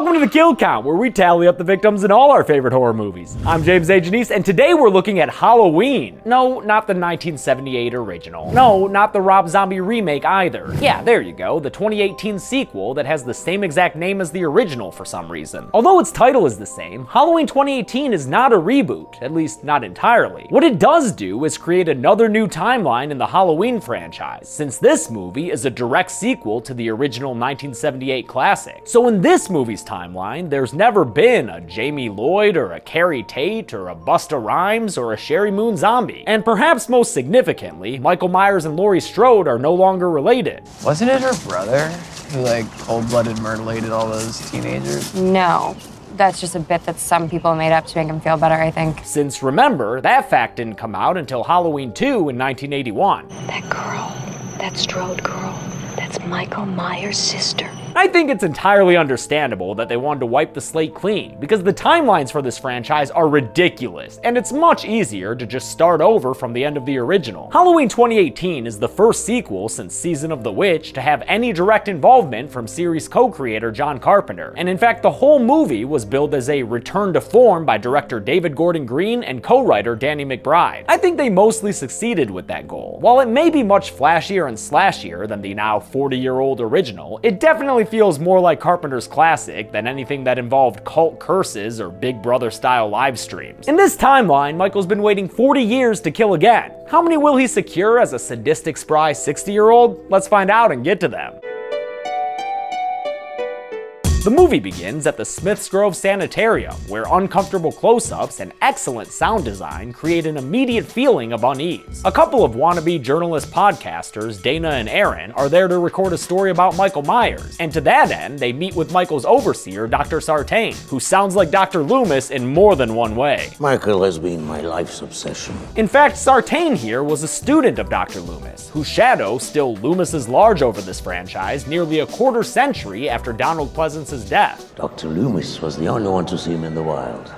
Welcome to the Kill Count, where we tally up the victims in all our favorite horror movies. I'm James A. Janice, and today we're looking at Halloween. No, not the 1978 original. No, not the Rob Zombie remake either. Yeah, there you go, the 2018 sequel that has the same exact name as the original for some reason. Although its title is the same, Halloween 2018 is not a reboot, at least not entirely. What it does do is create another new timeline in the Halloween franchise, since this movie is a direct sequel to the original 1978 classic. So in this movie's timeline, there's never been a Jamie Lloyd or a Carrie Tate or a Busta Rhymes or a Sherry Moon Zombie. And perhaps most significantly, Michael Myers and Laurie Strode are no longer related. Wasn't it her brother who cold-blooded murdered all those teenagers? No. That's just a bit that some people made up to make him feel better, I think. Since remember, that fact didn't come out until Halloween 2 in 1981. That girl, that Strode girl, that's Michael Myers' sister. I think it's entirely understandable that they wanted to wipe the slate clean, because the timelines for this franchise are ridiculous, and it's much easier to just start over from the end of the original. Halloween 2018 is the first sequel since Season of the Witch to have any direct involvement from series co-creator John Carpenter, and in fact the whole movie was billed as a return to form by director David Gordon Green and co-writer Danny McBride. I think they mostly succeeded with that goal. While it may be much flashier and slashier than the now 40-year-old original, it definitely feels more like Carpenter's classic than anything that involved cult curses or Big Brother-style live streams. In this timeline, Michael's been waiting 40 years to kill again. How many will he secure as a sadistic, spry 60-year-old? Let's find out and get to them. The movie begins at the Smiths Grove Sanitarium, where uncomfortable close-ups and excellent sound design create an immediate feeling of unease. A couple of wannabe journalist podcasters, Dana and Aaron, are there to record a story about Michael Myers, and to that end, they meet with Michael's overseer, Dr. Sartain, who sounds like Dr. Loomis in more than one way. Michael has been my life's obsession. In fact, Sartain here was a student of Dr. Loomis, whose shadow still looms as large over this franchise nearly a quarter century after Donald Pleasance's death. Dr. Loomis was the only one to see him in the wild,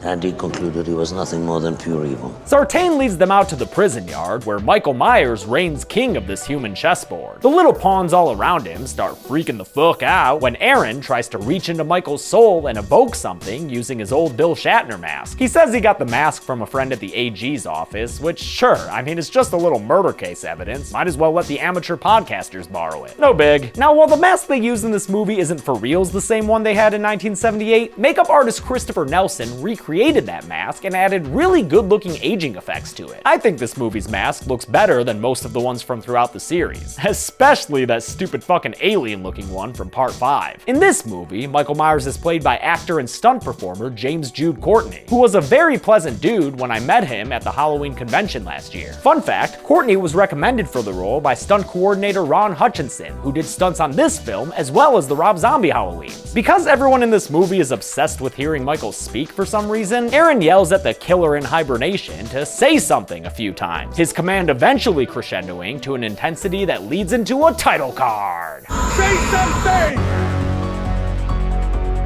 and he concluded he was nothing more than pure evil. Sartain leads them out to the prison yard, where Michael Myers reigns king of this human chessboard. The little pawns all around him start freaking the fuck out when Aaron tries to reach into Michael's soul and evoke something using his old Bill Shatner mask. He says he got the mask from a friend at the AG's office, which sure, I mean it's just a little murder case evidence, might as well let the amateur podcasters borrow it. No big. Now while the mask they use in this movie isn't for reals the same one they had in 1978, makeup artist Christopher Nelson recreated that mask and added really good-looking aging effects to it. I think this movie's mask looks better than most of the ones from throughout the series, especially that stupid fucking alien-looking one from Part 5. In this movie, Michael Myers is played by actor and stunt performer James Jude Courtney, who was a very pleasant dude when I met him at the Halloween convention last year. Fun fact, Courtney was recommended for the role by stunt coordinator Ron Hutchinson, who did stunts on this film as well as the Rob Zombie Halloweens. Because everyone in this movie is obsessed with hearing Michael speak for some reason, Aaron yells at the killer in hibernation to say something a few times, his command eventually crescendoing to an intensity that leads into a title card. Say something!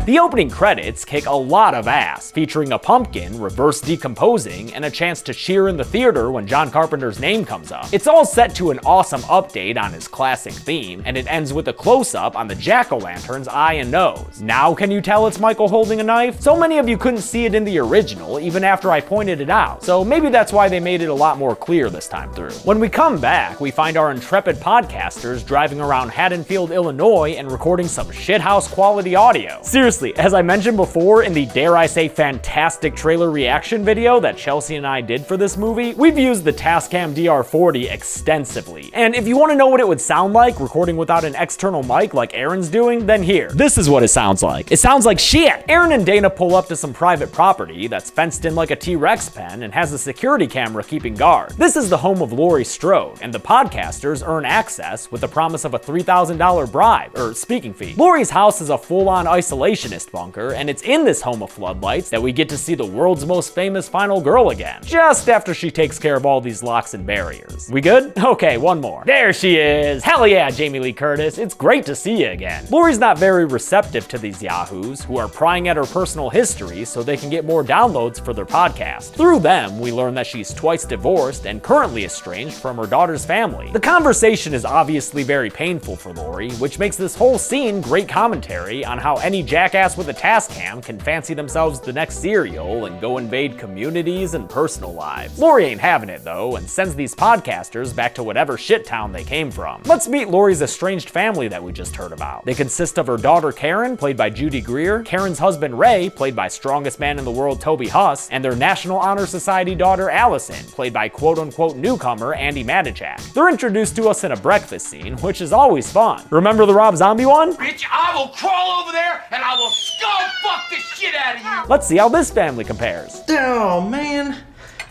The opening credits kick a lot of ass, featuring a pumpkin reverse decomposing and a chance to cheer in the theater when John Carpenter's name comes up. It's all set to an awesome update on his classic theme, and it ends with a close-up on the jack-o'-lantern's eye and nose. Now can you tell it's Michael holding a knife? So many of you couldn't see it in the original, even after I pointed it out, so maybe that's why they made it a lot more clear this time through. When we come back, we find our intrepid podcasters driving around Haddonfield, Illinois and recording some shithouse quality audio. Seriously, as I mentioned before in the dare I say fantastic trailer reaction video that Chelsea and I did for this movie, we've used the Tascam DR40 extensively. And if you want to know what it would sound like recording without an external mic like Aaron's doing, then here. This is what it sounds like. It sounds like shit! Aaron and Dana pull up to some private property that's fenced in like a T-Rex pen and has a security camera keeping guard. This is the home of Laurie Strode, and the podcasters earn access with the promise of a $3,000 bribe, or speaking fee. Laurie's house is a full-on isolationist bunker, and it's in this home of floodlights that we get to see the world's most famous final girl again, just after she takes care of all these locks and barriers. We good? Okay, one more. There she is! Hell yeah, Jamie Lee Curtis, it's great to see you again. Laurie's not very receptive to these yahoos, who are prying at her personal history so they can get more downloads for their podcast. Through them, we learn that she's twice divorced and currently estranged from her daughter's family. The conversation is obviously very painful for Laurie, which makes this whole scene great commentary on how any jackass jackass with a Tascam can fancy themselves the next Serial and go invade communities and personal lives. Lori ain't having it though, and sends these podcasters back to whatever shit town they came from. Let's meet Lori's estranged family that we just heard about. They consist of her daughter Karen, played by Judy Greer, Karen's husband Ray, played by strongest man in the world Toby Huss, and their National Honor Society daughter Allison, played by quote-unquote newcomer Andy Matichak. They're introduced to us in a breakfast scene, which is always fun. Remember the Rob Zombie one? Bitch, I will crawl over there and I will skull fuck the shit out of you! Let's see how this family compares. Oh, man.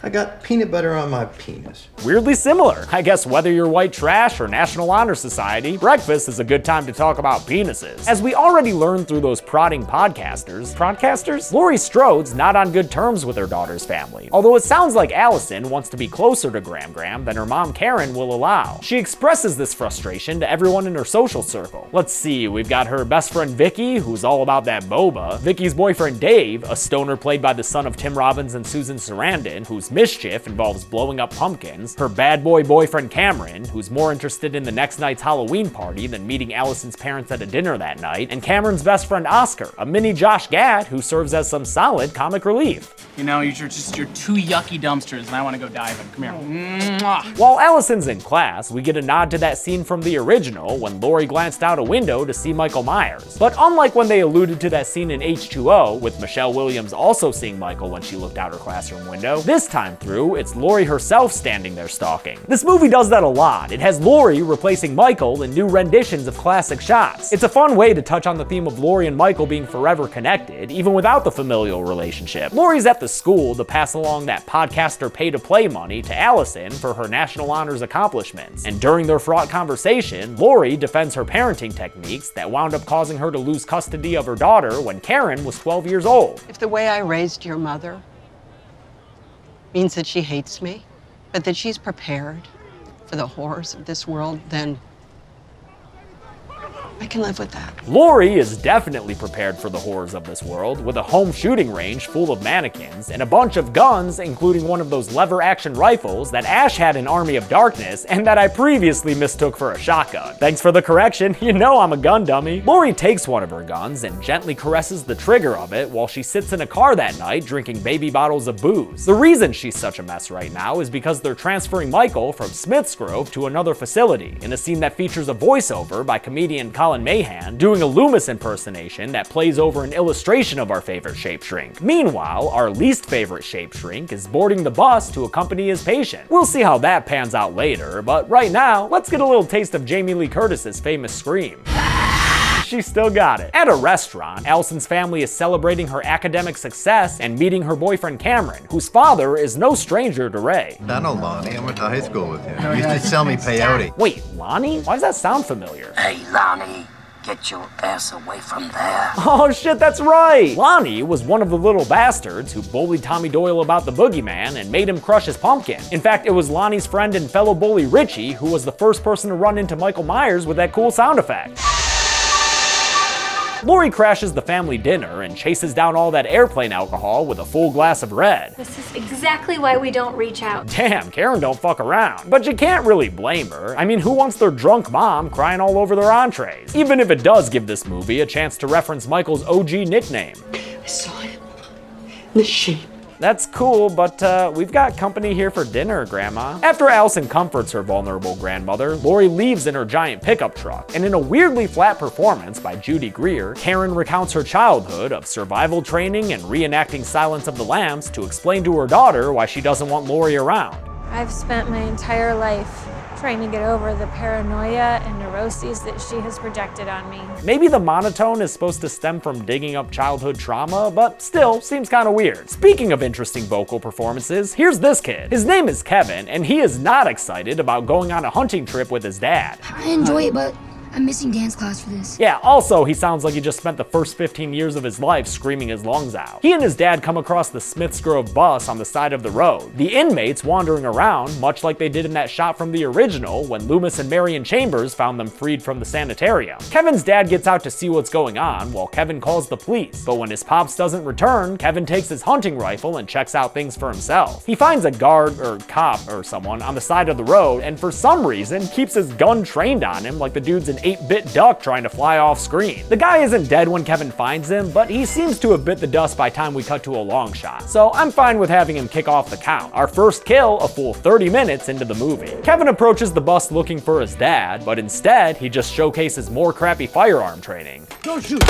I got peanut butter on my penis. Weirdly similar. I guess whether you're white trash or National Honor Society, breakfast is a good time to talk about penises. As we already learned through those prodding podcasters, Laurie Strode's not on good terms with her daughter's family, although it sounds like Allison wants to be closer to Gram Gram than her mom Karen will allow. She expresses this frustration to everyone in her social circle. Let's see, we've got her best friend Vicky, who's all about that boba, Vicky's boyfriend Dave, a stoner played by the son of Tim Robbins and Susan Sarandon, whose mischief involves blowing up pumpkins, her bad boy boyfriend Cameron, who's more interested in the next night's Halloween party than meeting Allison's parents at a dinner that night, and Cameron's best friend Oscar, a mini Josh Gad who serves as some solid comic relief. You know, you're two yucky dumpsters and I want to go diving. Come here. Mwah. While Allison's in class, we get a nod to that scene from the original when Lori glanced out a window to see Michael Myers. But unlike when they alluded to that scene in H2O, with Michelle Williams also seeing Michael when she looked out her classroom window, this time through, it's Lori herself standing there stalking. This movie does that a lot. It has Lori replacing Michael in new renditions of classic shots. It's a fun way to touch on the theme of Lori and Michael being forever connected, even without the familial relationship. Lori's at the school to pass along that podcaster pay-to-play money to Allison for her National Honors accomplishments, and during their fraught conversation, Lori defends her parenting techniques that wound up causing her to lose custody of her daughter when Karen was 12 years old. If the way I raised your mother means that she hates me, but that she's prepared for the horrors of this world, then I can live with that. Lori is definitely prepared for the horrors of this world, with a home shooting range full of mannequins and a bunch of guns, including one of those lever-action rifles that Ash had in Army of Darkness and that I previously mistook for a shotgun. Thanks for the correction, you know I'm a gun dummy. Lori takes one of her guns and gently caresses the trigger of it while she sits in a car that night drinking baby bottles of booze. The reason she's such a mess right now is because they're transferring Michael from Smithsgrove to another facility, in a scene that features a voiceover by comedian Colin Mahan doing a Loomis impersonation that plays over an illustration of our favorite shape shrink. Meanwhile, our least favorite shape shrink is boarding the bus to accompany his patient. We'll see how that pans out later, but right now, let's get a little taste of Jamie Lee Curtis's famous scream. She still got it. At a restaurant, Allison's family is celebrating her academic success and meeting her boyfriend Cameron, whose father is no stranger to Ray. I know Lonnie. I went to high school with him. He used to sell me peyote. Wait, Lonnie? Why does that sound familiar? Hey, Lonnie, get your ass away from there. Oh shit, that's right! Lonnie was one of the little bastards who bullied Tommy Doyle about the boogeyman and made him crush his pumpkin. In fact, it was Lonnie's friend and fellow bully Richie who was the first person to run into Michael Myers with that cool sound effect. Lori crashes the family dinner and chases down all that airplane alcohol with a full glass of red. This is exactly why we don't reach out. Damn, Karen don't fuck around. But you can't really blame her. I mean, who wants their drunk mom crying all over their entrees? Even if it does give this movie a chance to reference Michael's OG nickname. I saw him in the sheep. That's cool, but we've got company here for dinner, Grandma. After Allison comforts her vulnerable grandmother, Lori leaves in her giant pickup truck, and in a weirdly flat performance by Judy Greer, Karen recounts her childhood of survival training and reenacting Silence of the Lambs to explain to her daughter why she doesn't want Lori around. I've spent my entire life trying to get over the paranoia and neuroses that she has projected on me. Maybe the monotone is supposed to stem from digging up childhood trauma, but still seems kind of weird. Speaking of interesting vocal performances, here's this kid. His name is Kevin, and he is not excited about going on a hunting trip with his dad. I enjoy it, but I'm missing dance class for this. Yeah, also, he sounds like he just spent the first 15 years of his life screaming his lungs out. He and his dad come across the Smithsgrove bus on the side of the road. The inmates wandering around, much like they did in that shot from the original when Loomis and Marion Chambers found them freed from the sanitarium. Kevin's dad gets out to see what's going on while Kevin calls the police, but when his pops doesn't return, Kevin takes his hunting rifle and checks out things for himself. He finds a guard or cop or someone on the side of the road and for some reason keeps his gun trained on him like the dude's an 8-bit duck trying to fly off screen. The guy isn't dead when Kevin finds him, but he seems to have bit the dust by time we cut to a long shot, so I'm fine with having him kick off the count. Our first kill a full 30 minutes into the movie. Kevin approaches the bus looking for his dad, but instead he just showcases more crappy firearm training. Don't shoot.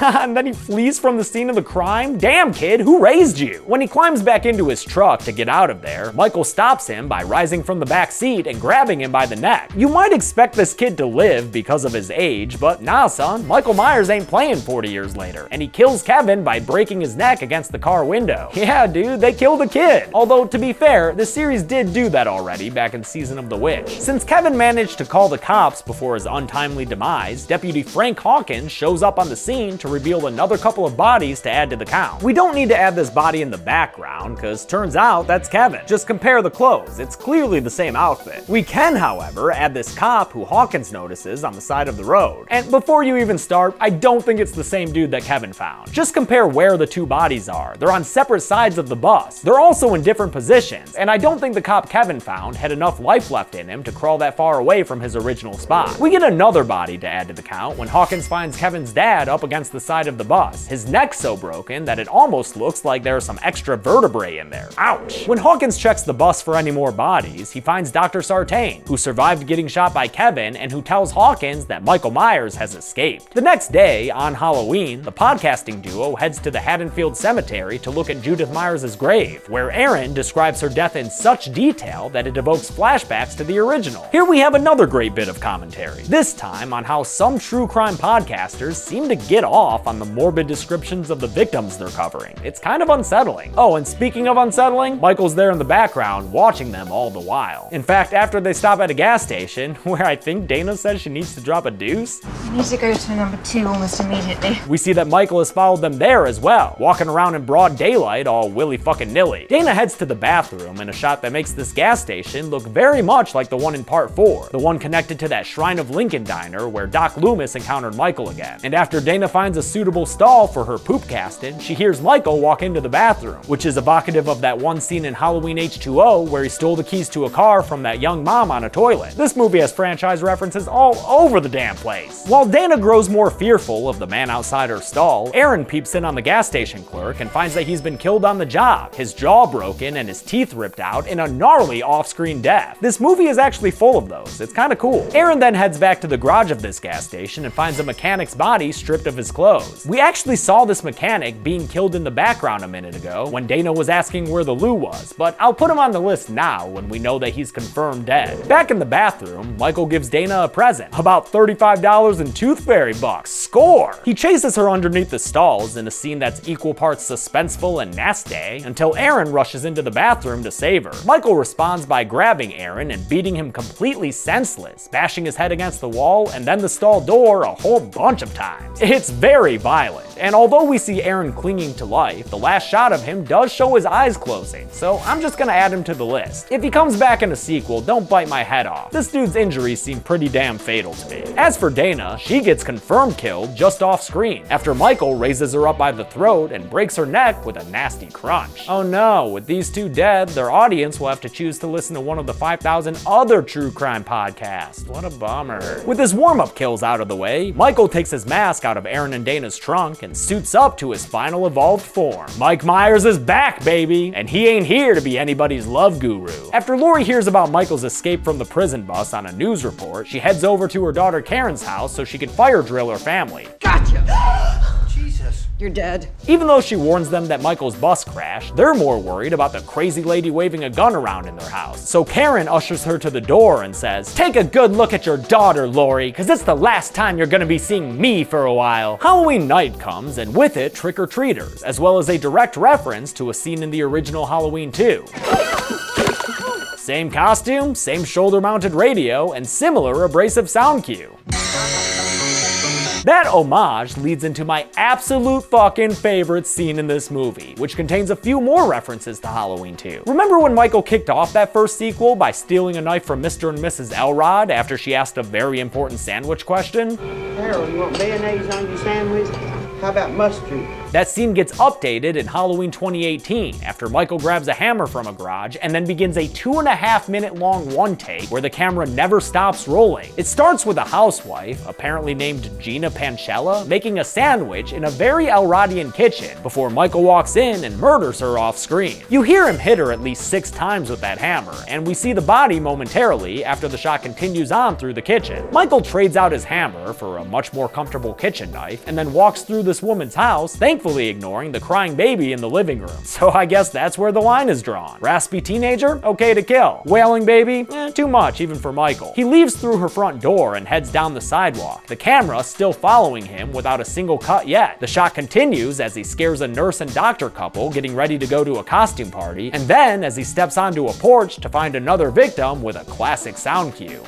And then he flees from the scene of the crime? Damn kid, who raised you? When he climbs back into his truck to get out of there, Michael stops him by rising from the back seat and grabbing him by the neck. You might expect this kid to live because of his age, but nah son, Michael Myers ain't playing 40 years later, and he kills Kevin by breaking his neck against the car window. Yeah dude, they killed a kid. Although to be fair, the series did do that already back in Season of the Witch. Since Kevin managed to call the cops before his untimely demise, Deputy Frank Hawkins shows up on the scene to reveal another couple of bodies to add to the count. We don't need to add this body in the background, cause turns out that's Kevin. Just compare the clothes, it's clearly the same outfit. We can, however, add this cop who Hawkins notices on the side of the road. And before you even start, I don't think it's the same dude that Kevin found. Just compare where the two bodies are. They're on separate sides of the bus. They're also in different positions, and I don't think the cop Kevin found had enough life left in him to crawl that far away from his original spot. We get another body to add to the count when Hawkins finds Kevin's dad up against the side of the bus. His neck's so broken that it almost looks like there are some extra vertebrae in there. Ouch! When Hawkins checks the bus for any more bodies, he finds Dr. Sartain, who survived getting shot by Kevin and who tells Hawkins that Michael Myers has escaped. The next day, on Halloween, the podcasting duo heads to the Haddonfield Cemetery to look at Judith Myers' grave, where Erin describes her death in such detail that it evokes flashbacks to the original. Here we have another great bit of commentary, this time on how some true crime podcasters seem to get off on the morbid descriptions of the victims they're covering. It's kind of unsettling. Oh, and speaking of unsettling, Michael's there in the background watching them all the while. In fact, after they stop at a gas station, where I think Dana says she needs to drop a deuce, I need to go to number 2 almost immediately. we see that Michael has followed them there as well, walking around in broad daylight all willy-fucking-nilly. Dana heads to the bathroom in a shot that makes this gas station look very much like the one in part 4, the one connected to that Shrine of Lincoln diner where Doc Loomis encountered Michael again. And after Dana finds a suitable stall for her poop casting, she hears Michael walk into the bathroom, which is evocative of that one scene in Halloween H2O where he stole the keys to a car from that young mom on a toilet. This movie has franchise references all over the damn place. While Dana grows more fearful of the man outside her stall, Erin peeps in on the gas station clerk and finds that he's been killed on the job, his jaw broken and his teeth ripped out in a gnarly off-screen death. This movie is actually full of those. It's kinda cool. Erin then heads back to the garage of this gas station and finds a mechanic's body stripped of his clothes. We actually saw this mechanic being killed in the background a minute ago when Dana was asking where the loo was, but I'll put him on the list now when we know that he's confirmed dead. Back in the bathroom, Michael gives Dana a present, about $35 in tooth fairy bucks. Score! He chases her underneath the stalls in a scene that's equal parts suspenseful and nasty until Erin rushes into the bathroom to save her. Michael responds by grabbing Erin and beating him completely senseless, bashing his head against the wall and then the stall door a whole bunch of times. It's very violent, and although we see Erin clinging to life, the last shot of him does show his eyes closing, so I'm just gonna add him to the list. If he comes back in a sequel, don't bite my head off. This dude's injuries seem pretty damn fatal to me. As for Dana, she gets confirmed killed just off screen, after Michael raises her up by the throat and breaks her neck with a nasty crunch. Oh no, with these two dead, their audience will have to choose to listen to one of the 5,000 other true crime podcasts. What a bummer. With his warm-up kills out of the way, Michael takes his mask out of Erin and Dana's trunk and suits up to his final evolved form. Mike Myers is back, baby, and he ain't here to be anybody's love guru. After Lori hears about Michael's escape from the prison bus on a news report, she heads over to her daughter Karen's house so she can fire drill her family. Gotcha! Jesus. You're dead. Even though she warns them that Michael's bus crashed, they're more worried about the crazy lady waving a gun around in their house. So Karen ushers her to the door and says, "Take a good look at your daughter, Lori, cause it's the last time you're gonna be seeing me for a while." Halloween night comes, and with it, trick-or-treaters, as well as a direct reference to a scene in the original Halloween 2. Same costume, same shoulder-mounted radio, and similar abrasive sound cue. That homage leads into my absolute fucking favorite scene in this movie, which contains a few more references to Halloween 2. Remember when Michael kicked off that first sequel by stealing a knife from Mr. and Mrs. Elrod after she asked a very important sandwich question? Harold, you want mayonnaise on your sandwich? How about mustard? That scene gets updated in Halloween 2018 after Michael grabs a hammer from a garage and then begins a 2.5 minute long one take where the camera never stops rolling. It starts with a housewife, apparently named Gina Pancella, making a sandwich in a very Elrodian kitchen before Michael walks in and murders her off screen. You hear him hit her at least 6 times with that hammer, and we see the body momentarily after the shot continues on through the kitchen. Michael trades out his hammer for a much more comfortable kitchen knife and then walks through this woman's house, thankfully ignoring the crying baby in the living room. So I guess that's where the line is drawn. Raspy teenager? Okay to kill. Wailing baby? Too much even for Michael. He leaves through her front door and heads down the sidewalk, the camera still following him without a single cut yet. The shot continues as he scares a nurse and doctor couple getting ready to go to a costume party, and then as he steps onto a porch to find another victim with a classic sound cue.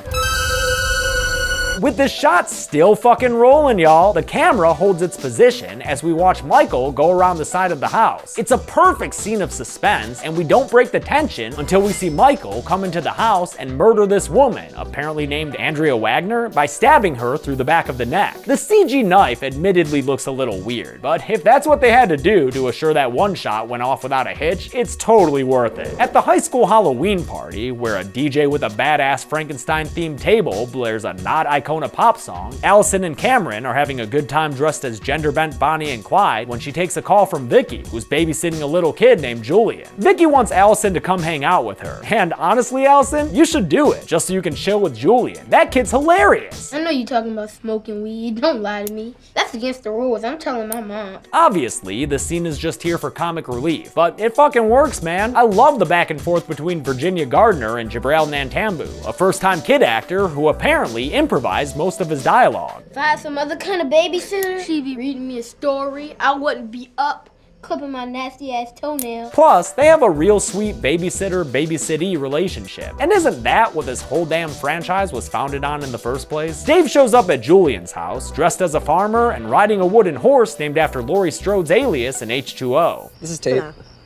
With this shot still fucking rolling, y'all, the camera holds its position as we watch Michael go around the side of the house. It's a perfect scene of suspense, and we don't break the tension until we see Michael come into the house and murder this woman, apparently named Andrea Wagner, by stabbing her through the back of the neck. The CG knife admittedly looks a little weird, but if that's what they had to do to assure that one shot went off without a hitch, it's totally worth it. At the high school Halloween party, where a DJ with a badass Frankenstein-themed table blares a not iconic pop song, Allison and Cameron are having a good time dressed as gender-bent Bonnie and Clyde when she takes a call from Vicky, who's babysitting a little kid named Julian. Vicky wants Allison to come hang out with her, and honestly, Allison, you should do it, just so you can chill with Julian. That kid's hilarious! I know you're talking about smoking weed, don't lie to me. That's against the rules, I'm telling my mom. Obviously, the scene is just here for comic relief, but it fucking works, man. I love the back and forth between Virginia Gardner and Jabril Nantambu, a first-time kid actor who apparently improvised most of his dialogue. If I had some other kind of babysitter, she'd be reading me a story, I wouldn't be up clipping my nasty ass toenail. Plus, they have a real sweet babysitter-babysittee relationship. And isn't that what this whole damn franchise was founded on in the first place? Dave shows up at Julian's house, dressed as a farmer and riding a wooden horse named after Laurie Strode's alias in H2O. This is Tate.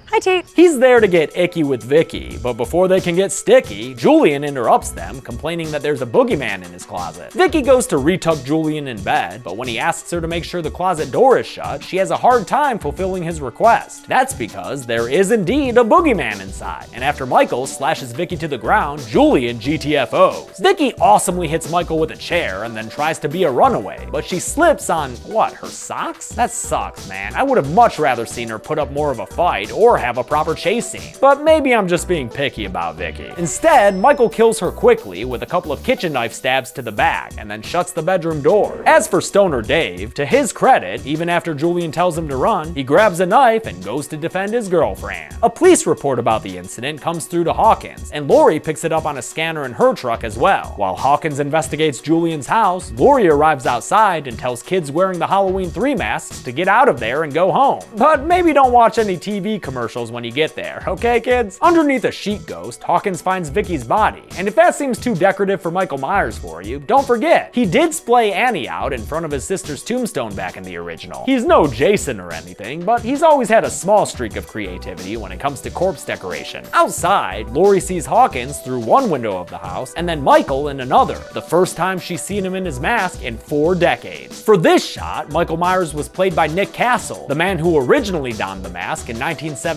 Hi, Tate. He's there to get icky with Vicky, but before they can get sticky, Julian interrupts them, complaining that there's a boogeyman in his closet. Vicky goes to retuck Julian in bed, but when he asks her to make sure the closet door is shut, she has a hard time fulfilling his request. That's because there is indeed a boogeyman inside, and after Michael slashes Vicky to the ground, Julian GTFOs. Vicky awesomely hits Michael with a chair and then tries to be a runaway, but she slips on, what, her socks? That sucks, man. I would have much rather seen her put up more of a fight or have a proper chase scene. But maybe I'm just being picky about Vicky. Instead, Michael kills her quickly with a couple of kitchen knife stabs to the back and then shuts the bedroom door. As for Stoner Dave, to his credit, even after Julian tells him to run, he grabs a knife and goes to defend his girlfriend. A police report about the incident comes through to Hawkins, and Laurie picks it up on a scanner in her truck as well. While Hawkins investigates Julian's house, Laurie arrives outside and tells kids wearing the Halloween 3 masks to get out of there and go home. But maybe don't watch any TV commercials when you get there, okay kids? Underneath a sheet ghost, Hawkins finds Vicky's body, and if that seems too decorative for Michael Myers for you, don't forget, he did splay Annie out in front of his sister's tombstone back in the original. He's no Jason or anything, but he's always had a small streak of creativity when it comes to corpse decoration. Outside, Laurie sees Hawkins through one window of the house, and then Michael in another, the first time she's seen him in his mask in 4 decades. For this shot, Michael Myers was played by Nick Castle, the man who originally donned the mask in 1978.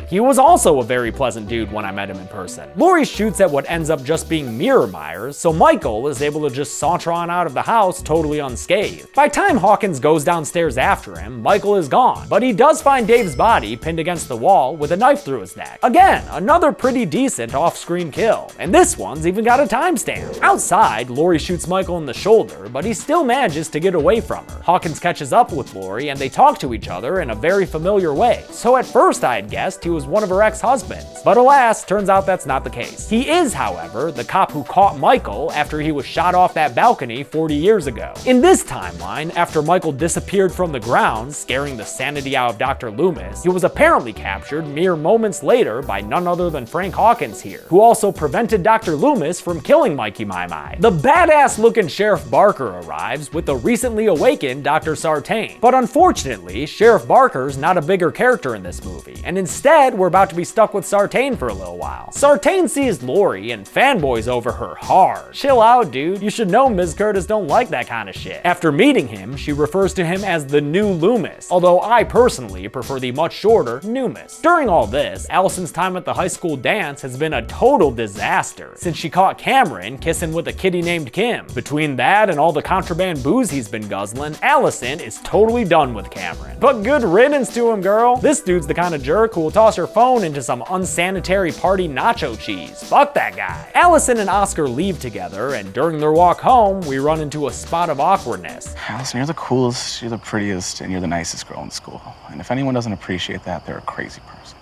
He was also a very pleasant dude when I met him in person. Laurie shoots at what ends up just being Mirror Myers, so Michael is able to just saunter on out of the house totally unscathed. By the time Hawkins goes downstairs after him, Michael is gone, but he does find Dave's body pinned against the wall with a knife through his neck. Again, another pretty decent off-screen kill, and this one's even got a timestamp. Outside, Laurie shoots Michael in the shoulder, but he still manages to get away from her. Hawkins catches up with Laurie and they talk to each other in a very familiar way, so at first I had guessed he was one of her ex-husbands. But alas, turns out that's not the case. He is, however, the cop who caught Michael after he was shot off that balcony 40 years ago. In this timeline, after Michael disappeared from the grounds, scaring the sanity out of Dr. Loomis, he was apparently captured mere moments later by none other than Frank Hawkins here, who also prevented Dr. Loomis from killing Mikey My My. The badass-looking Sheriff Barker arrives with the recently awakened Dr. Sartain. But unfortunately, Sheriff Barker's not a bigger character in this movie, and and instead we're about to be stuck with Sartain for a little while. Sartain sees Lori and fanboys over her hard. Chill out, dude. You should know Ms. Curtis don't like that kind of shit. After meeting him, she refers to him as the new Loomis, although I personally prefer the much shorter Noomis. During all this, Allison's time at the high school dance has been a total disaster, since she caught Cameron kissing with a kitty named Kim. Between that and all the contraband booze he's been guzzling, Allison is totally done with Cameron. But good riddance to him, girl. This dude's the kind of jerk who will toss your phone into some unsanitary party nacho cheese. Fuck that guy. Allison and Oscar leave together, and during their walk home, we run into a spot of awkwardness. Allison, you're the coolest, you're the prettiest, and you're the nicest girl in school. And if anyone doesn't appreciate that, they're a crazy person.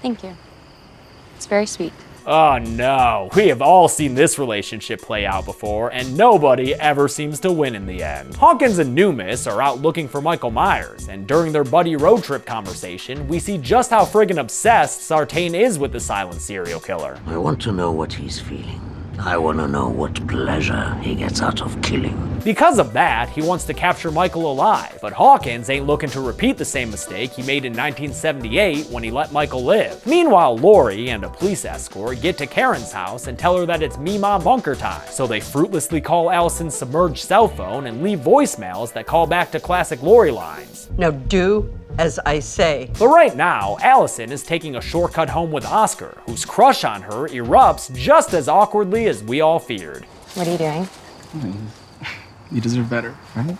Thank you. It's very sweet. Oh no, we have all seen this relationship play out before, and nobody ever seems to win in the end. Hawkins and Noomis are out looking for Michael Myers, and during their buddy road trip conversation, we see just how friggin' obsessed Sartain is with the silent serial killer. I want to know what he's feeling. I want to know what pleasure he gets out of killing. Because of that, he wants to capture Michael alive, but Hawkins ain't looking to repeat the same mistake he made in 1978 when he let Michael live. Meanwhile, Lori and a police escort get to Karen's house and tell her that it's Mima bunker time, so they fruitlessly call Allison's submerged cell phone and leave voicemails that call back to classic Lori lines. Now do as I say. But right now, Allison is taking a shortcut home with Oscar, whose crush on her erupts just as awkwardly as we all feared. What are you doing? You deserve better, right?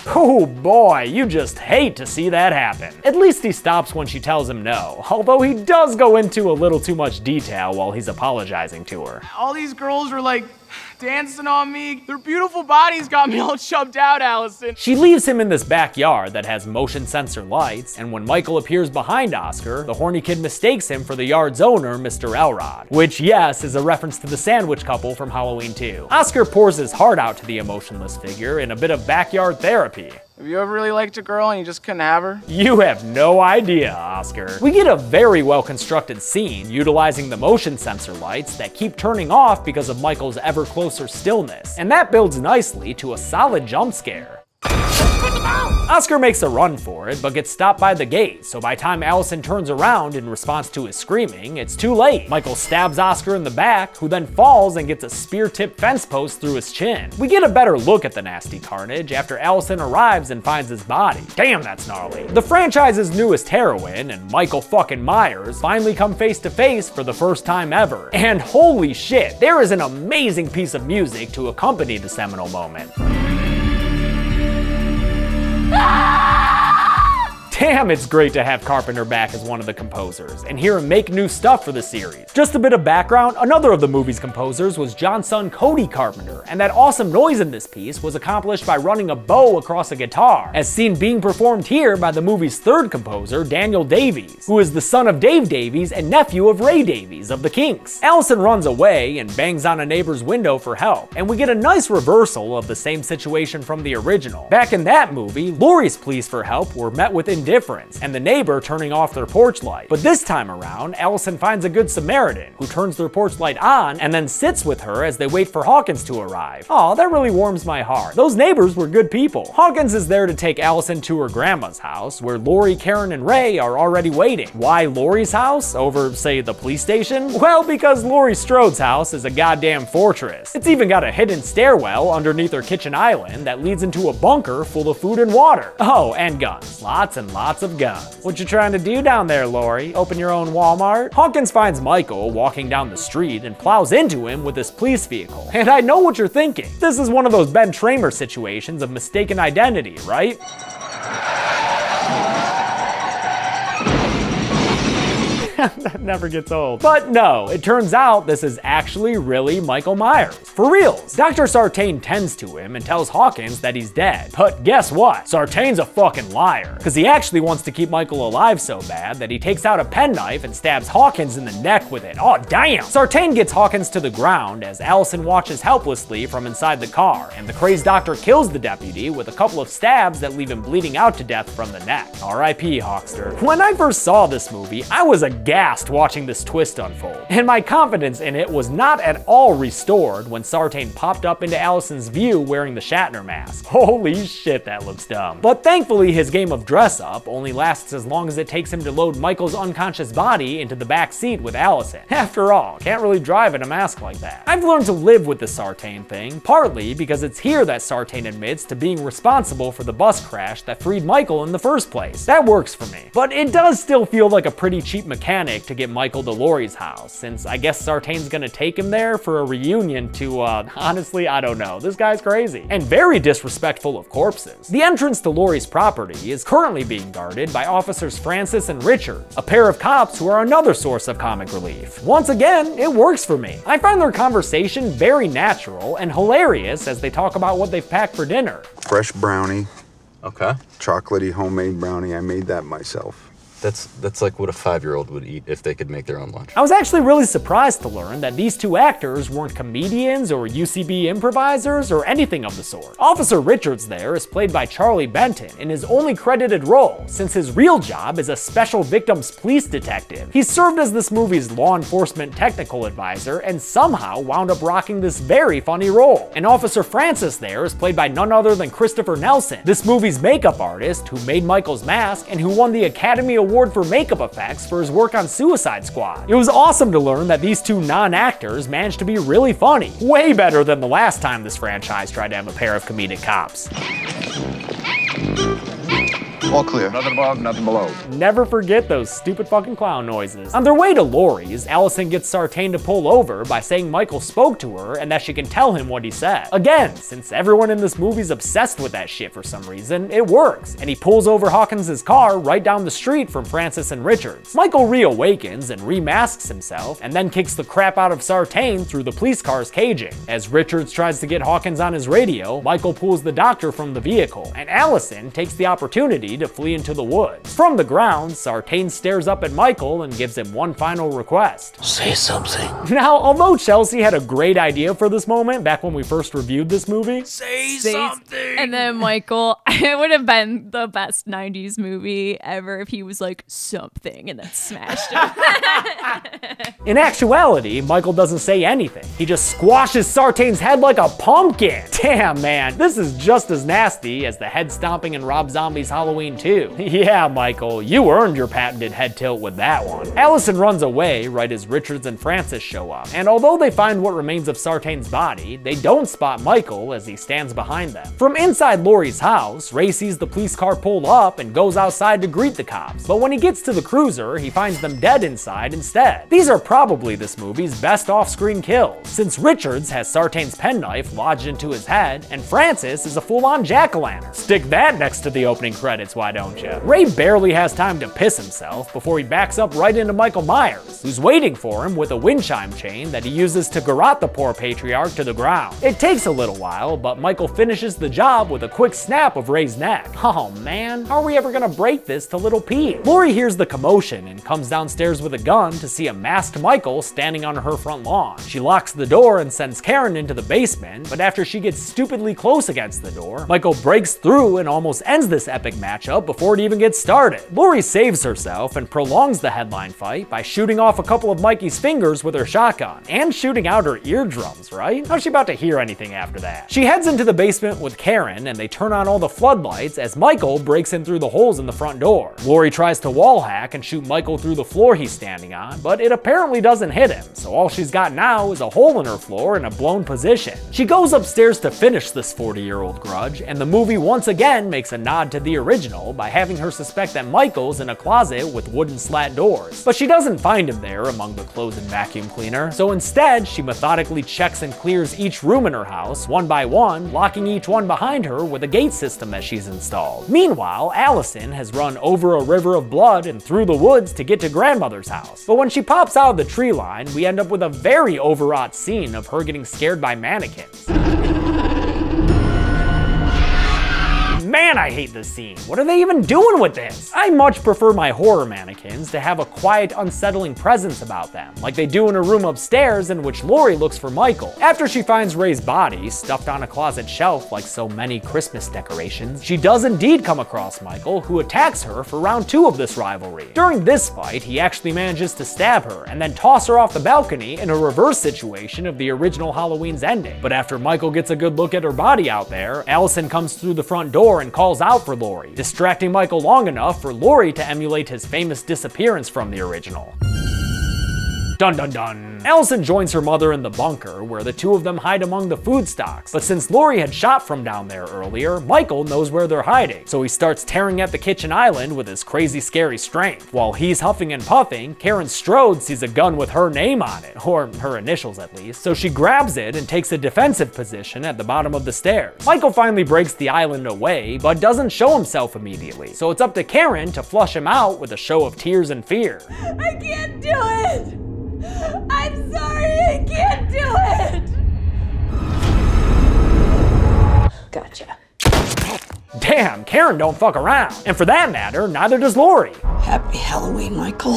Oh boy, you just hate to see that happen. At least he stops when she tells him no, although he does go into a little too much detail while he's apologizing to her. All these girls were like dancing on me. Their beautiful bodies got me all chubbed out, Allison. She leaves him in this backyard that has motion sensor lights, and when Michael appears behind Oscar, the horny kid mistakes him for the yard's owner, Mr. Elrod, which, yes, is a reference to the sandwich couple from Halloween 2. Oscar pours his heart out to the emotionless figure in a bit of backyard therapy. Have you ever really liked a girl and you just couldn't have her? You have no idea, Oscar. We get a very well constructed scene utilizing the motion sensor lights that keep turning off because of Michael's ever closer stillness, and that builds nicely to a solid jump scare. Oscar makes a run for it, but gets stopped by the gate, so by the time Allison turns around in response to his screaming, it's too late. Michael stabs Oscar in the back, who then falls and gets a spear-tipped fence post through his chin. We get a better look at the nasty carnage after Allison arrives and finds his body. Damn, that's gnarly. The franchise's newest heroine, and Michael fucking Myers, finally come face to face for the first time ever. And holy shit, there is an amazing piece of music to accompany the seminal moment. Damn, it's great to have Carpenter back as one of the composers, and hear him make new stuff for the series. Just a bit of background, another of the movie's composers was John's son Cody Carpenter, and that awesome noise in this piece was accomplished by running a bow across a guitar, as seen being performed here by the movie's third composer, Daniel Davies, who is the son of Dave Davies and nephew of Ray Davies of the Kinks. Allison runs away and bangs on a neighbor's window for help, and we get a nice reversal of the same situation from the original. Back in that movie, Lori's pleas for help were met with indifference, and the neighbor turning off their porch light. But this time around, Allison finds a good Samaritan who turns their porch light on and then sits with her as they wait for Hawkins to arrive. Aw, that really warms my heart. Those neighbors were good people. Hawkins is there to take Allison to her grandma's house, where Lori, Karen, and Ray are already waiting. Why Lori's house over, say, the police station? Well, because Laurie Strode's house is a goddamn fortress. It's even got a hidden stairwell underneath her kitchen island that leads into a bunker full of food and water. Oh, and guns. Lots and lots of guns. What you trying to do down there, Lori? Open your own Walmart? Hawkins finds Michael walking down the street and plows into him with his police vehicle. And I know what you're thinking. This is one of those Ben Tramer situations of mistaken identity, right? That never gets old. But no, it turns out this is actually really Michael Myers. For reals. Dr. Sartain tends to him and tells Hawkins that he's dead. But guess what? Sartain's a fucking liar, because he actually wants to keep Michael alive so bad that he takes out a penknife and stabs Hawkins in the neck with it. Oh damn! Sartain gets Hawkins to the ground as Allison watches helplessly from inside the car, and the crazed doctor kills the deputy with a couple of stabs that leave him bleeding out to death from the neck. R.I.P. Hawkster. When I first saw this movie, I was aghast aghast watching this twist unfold, and my confidence in it was not at all restored when Sartain popped up into Allison's view wearing the Shatner mask. Holy shit, that looks dumb. But thankfully his game of dress up only lasts as long as it takes him to load Michael's unconscious body into the back seat with Allison. After all, can't really drive in a mask like that. I've learned to live with the Sartain thing, partly because it's here that Sartain admits to being responsible for the bus crash that freed Michael in the first place. That works for me. But it does still feel like a pretty cheap mechanic to get Michael to Laurie's house, since I guess Sartain's gonna take him there for a reunion to, honestly, I don't know. This guy's crazy. And very disrespectful of corpses. The entrance to Laurie's property is currently being guarded by officers Francis and Richard, a pair of cops who are another source of comic relief. Once again, it works for me. I find their conversation very natural and hilarious as they talk about what they've packed for dinner. Fresh brownie. Okay. Chocolatey homemade brownie. I made that myself. That's like what a 5-year-old would eat if they could make their own lunch. I was actually really surprised to learn that these two actors weren't comedians or UCB improvisers or anything of the sort. Officer Richards there is played by Charlie Benton in his only credited role, since his real job is a special victims police detective. He served as this movie's law enforcement technical advisor and somehow wound up rocking this very funny role. And Officer Francis there is played by none other than Christopher Nelson, this movie's makeup artist who made Michael's mask and who won the Academy Award for makeup effects for his work on Suicide Squad. It was awesome to learn that these two non-actors managed to be really funny. Way better than the last time this franchise tried to have a pair of comedic cops. All clear. Nothing above, nothing below. Never forget those stupid fucking clown noises. On their way to Laurie's, Allison gets Sartain to pull over by saying Michael spoke to her and that she can tell him what he said. Again, since everyone in this movie's obsessed with that shit for some reason, it works, and he pulls over Hawkins' car right down the street from Francis and Richards. Michael reawakens and remasks himself, and then kicks the crap out of Sartain through the police car's caging. As Richards tries to get Hawkins on his radio, Michael pulls the doctor from the vehicle, and Allison takes the opportunity to flee into the woods. From the ground, Sartain stares up at Michael and gives him one final request. Say something. Now, although Chelsea had a great idea for this moment back when we first reviewed this movie, Say something! And then Michael, it would have been the best 90s movie ever if he was like, something, and then smashed it. in actuality, Michael doesn't say anything. He just squashes Sartain's head like a pumpkin. Damn, man, this is just as nasty as the head stomping in Rob Zombie's Halloween 2. Yeah, Michael, you earned your patented head tilt with that one. Allison runs away right as Richards and Francis show up, and although they find what remains of Sartain's body, they don't spot Michael as he stands behind them. From inside Laurie's house, Ray sees the police car pull up and goes outside to greet the cops, but when he gets to the cruiser, he finds them dead inside instead. These are probably this movie's best off-screen kills, since Richards has Sartain's penknife lodged into his head, and Francis is a full-on jack-o'-lantern. Stick that next to the opening credits, why don't you? Ray barely has time to piss himself before he backs up right into Michael Myers, who's waiting for him with a wind chime chain that he uses to garrote the poor patriarch to the ground. It takes a little while, but Michael finishes the job with a quick snap of Ray's neck. Oh man, how are we ever gonna break this to little Pete? Laurie hears the commotion and comes downstairs with a gun to see a masked Michael standing on her front lawn. She locks the door and sends Karen into the basement, but after she gets stupidly close against the door, Michael breaks through and almost ends this epic matchup before it even gets started. Laurie saves herself and prolongs the headline fight by shooting off a couple of Mikey's fingers with her shotgun, and shooting out her eardrums, right? How's she about to hear anything after that? She heads into the basement with Karen, and they turn on all the floodlights as Michael breaks in through the holes in the front door. Laurie tries to wall hack and shoot Michael through the floor he's standing on, but it apparently doesn't hit him, so all she's got now is a hole in her floor and a blown position. She goes upstairs to finish this 40-year-old grudge, and the movie once again makes a nod to the original by having her suspect that Michael's in a closet with wooden slat doors. But she doesn't find him there among the clothes and vacuum cleaner, so instead she methodically checks and clears each room in her house one by one, locking each one behind her with a gate system that she's installed. Meanwhile, Allison has run over a river of blood and through the woods to get to grandmother's house. But when she pops out of the tree line, we end up with a very overwrought scene of her getting scared by mannequins. Man, I hate this scene. What are they even doing with this? I much prefer my horror mannequins to have a quiet, unsettling presence about them, like they do in a room upstairs in which Laurie looks for Michael. After she finds Ray's body stuffed on a closet shelf like so many Christmas decorations, she does indeed come across Michael, who attacks her for round 2 of this rivalry. During this fight, he actually manages to stab her and then toss her off the balcony in a reverse situation of the original Halloween's ending. But after Michael gets a good look at her body out there, Allison comes through the front door and calls out for Laurie, distracting Michael long enough for Laurie to emulate his famous disappearance from the original. Dun dun dun. Allison joins her mother in the bunker, where the two of them hide among the food stocks. But since Laurie had shot from down there earlier, Michael knows where they're hiding, so he starts tearing at the kitchen island with his crazy scary strength. While he's huffing and puffing, Karen Strode sees a gun with her name on it, or her initials at least, so she grabs it and takes a defensive position at the bottom of the stairs. Michael finally breaks the island away, but doesn't show himself immediately, so it's up to Karen to flush him out with a show of tears and fear. I can't do it! I'm sorry, I can't do it! Gotcha. Damn, Karen don't fuck around. And for that matter, neither does Laurie. Happy Halloween, Michael.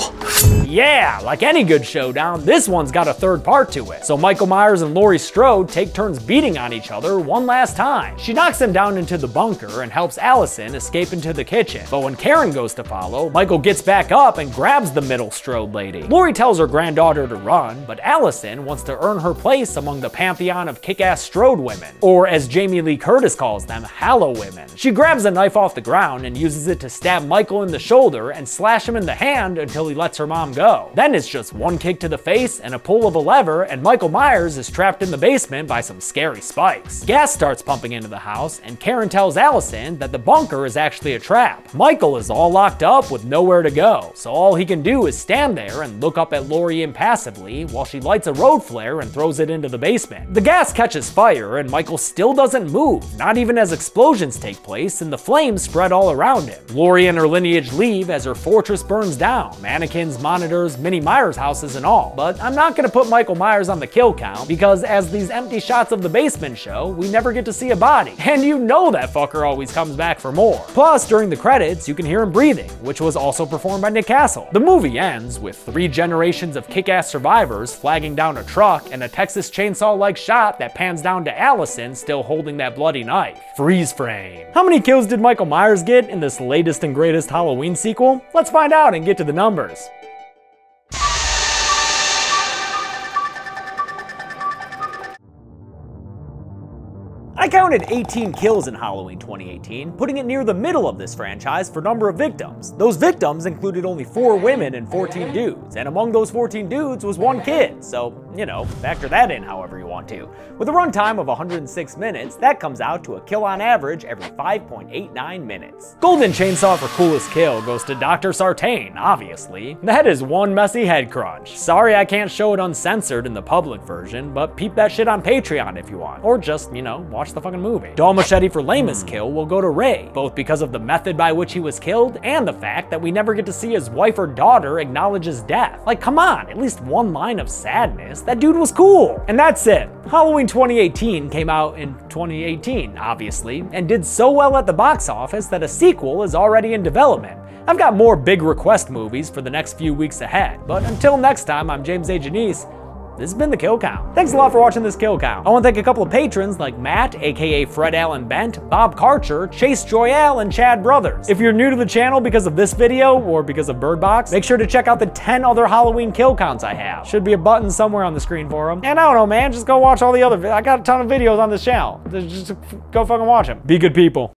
Yeah, like any good showdown, this one's got a third part to it. So Michael Myers and Laurie Strode take turns beating on each other one last time. She knocks him down into the bunker and helps Allison escape into the kitchen. But when Karen goes to follow, Michael gets back up and grabs the middle Strode lady. Laurie tells her granddaughter to run, but Allison wants to earn her place among the pantheon of kick-ass Strode women, or as Jamie Lee Curtis calls them, Hallow women. She grabs a knife off the ground and uses it to stab Michael in the shoulder and slash him in the hand until he lets her mom go. Then it's just one kick to the face and a pull of a lever, and Michael Myers is trapped in the basement by some scary spikes. Gas starts pumping into the house, and Karen tells Allison that the bunker is actually a trap. Michael is all locked up with nowhere to go, so all he can do is stand there and look up at Laurie impassively while she lights a road flare and throws it into the basement. The gas catches fire, and Michael still doesn't move, not even as explosions take place and the flames spread all around him. Laurie and her lineage leave as her fortress burns down, mannequins, monitors, mini Myers houses and all. But I'm not gonna put Michael Myers on the kill count, because as these empty shots of the basement show, we never get to see a body. And you know that fucker always comes back for more. Plus, during the credits, you can hear him breathing, which was also performed by Nick Castle. The movie ends with 3 generations of kick-ass survivors flagging down a truck and a Texas Chainsaw-like shot that pans down to Allison still holding that bloody knife. Freeze frame. How many kills did Michael Myers get in this latest and greatest Halloween sequel? Let's find out and get to the numbers. I counted 18 kills in Halloween 2018, putting it near the middle of this franchise for number of victims. Those victims included only 4 women and 14 dudes, and among those 14 dudes was 1 kid, so, you know, factor that in however you want to. With a runtime of 106 minutes, that comes out to a kill on average every 5.89 minutes. Golden Chainsaw for coolest kill goes to Dr. Sartain, obviously. That is one messy head crunch. Sorry I can't show it uncensored in the public version, but peep that shit on Patreon if you want. Or just, you know, watch the fucking movie. Doll Machete for lamest kill will go to Ray, both because of the method by which he was killed and the fact that we never get to see his wife or daughter acknowledge his death. Like, come on, at least one line of sadness. That dude was cool. And that's it. Halloween 2018 came out in 2018, obviously, and did so well at the box office that a sequel is already in development. I've got more big request movies for the next few weeks ahead, but until next time, I'm James A. Janice. This has been the Kill Count. Thanks a lot for watching this Kill Count. I want to thank a couple of patrons like Matt, aka Fred Allen Bent, Bob Karcher, Chase Joyal, and Chad Brothers. If you're new to the channel because of this video or because of Bird Box, make sure to check out the 10 other Halloween Kill Counts I have. Should be a button somewhere on the screen for them. And I don't know, man, just go watch all the other, I got a ton of videos on this channel. Just go fucking watch them. Be good people.